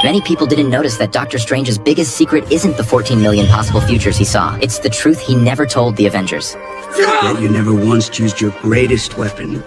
Many people didn't notice that Doctor Strange's biggest secret isn't the 14 million possible futures he saw. It's the truth he never told the Avengers. Yet you never once used your greatest weapon.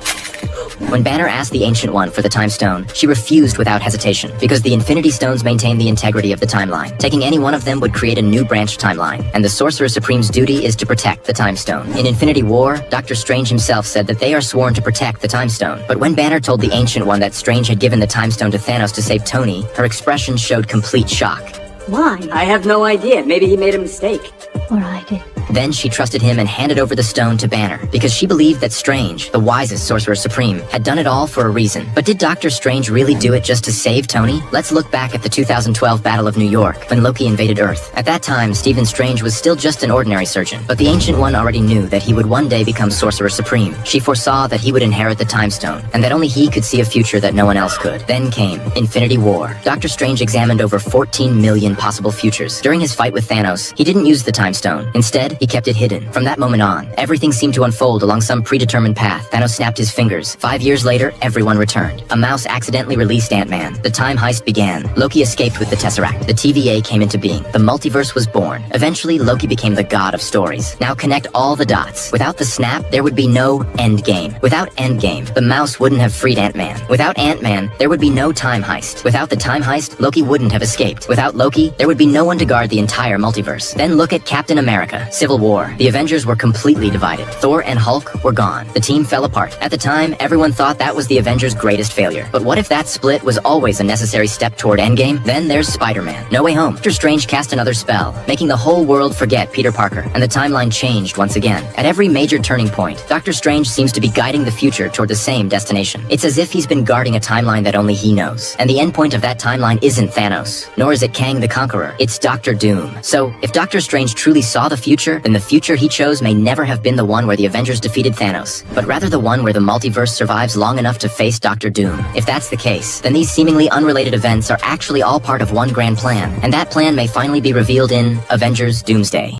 When Banner asked the Ancient One for the Time Stone, she refused without hesitation, because the Infinity Stones maintain the integrity of the timeline. Taking any one of them would create a new branched timeline, and the Sorcerer Supreme's duty is to protect the Time Stone. In Infinity War, Doctor Strange himself said that they are sworn to protect the Time Stone. But when Banner told the Ancient One that Strange had given the Time Stone to Thanos to save Tony, her expression showed complete shock. Why? I have no idea. Maybe he made a mistake. Or I did. Then she trusted him and handed over the stone to Banner, because she believed that Strange, the wisest Sorcerer Supreme, had done it all for a reason. But did Doctor Strange really do it just to save Tony? Let's look back at the 2012 Battle of New York, when Loki invaded Earth. At that time, Stephen Strange was still just an ordinary surgeon, but the Ancient One already knew that he would one day become Sorcerer Supreme. She foresaw that he would inherit the Time Stone, and that only he could see a future that no one else could. Then came Infinity War. Doctor Strange examined over 14 million possible futures. During his fight with Thanos, he didn't use the Time Stone. Instead, he kept it hidden. From that moment on, everything seemed to unfold along some predetermined path. Thanos snapped his fingers. 5 years later, everyone returned. A mouse accidentally released Ant-Man. The time heist began. Loki escaped with the Tesseract. The TVA came into being. The multiverse was born. Eventually, Loki became the god of stories. Now connect all the dots. Without the snap, there would be no Endgame. Without Endgame, the mouse wouldn't have freed Ant-Man. Without Ant-Man, there would be no time heist. Without the time heist, Loki wouldn't have escaped. Without Loki, there would be no one to guard the entire multiverse. Then look at Captain America. Civil War. The Avengers were completely divided. Thor and Hulk were gone. The team fell apart. At the time, everyone thought that was the Avengers' greatest failure. But what if that split was always a necessary step toward Endgame? Then there's Spider-Man. No Way Home. Doctor Strange cast another spell, making the whole world forget Peter Parker, and the timeline changed once again. At every major turning point, Doctor Strange seems to be guiding the future toward the same destination. It's as if he's been guarding a timeline that only he knows. And the endpoint of that timeline isn't Thanos, nor is it Kang the Conqueror. It's Doctor Doom. So, if Doctor Strange truly saw the future, then the future he chose may never have been the one where the Avengers defeated Thanos, but rather the one where the multiverse survives long enough to face Doctor Doom. If that's the case, then these seemingly unrelated events are actually all part of one grand plan, and that plan may finally be revealed in Avengers Doomsday.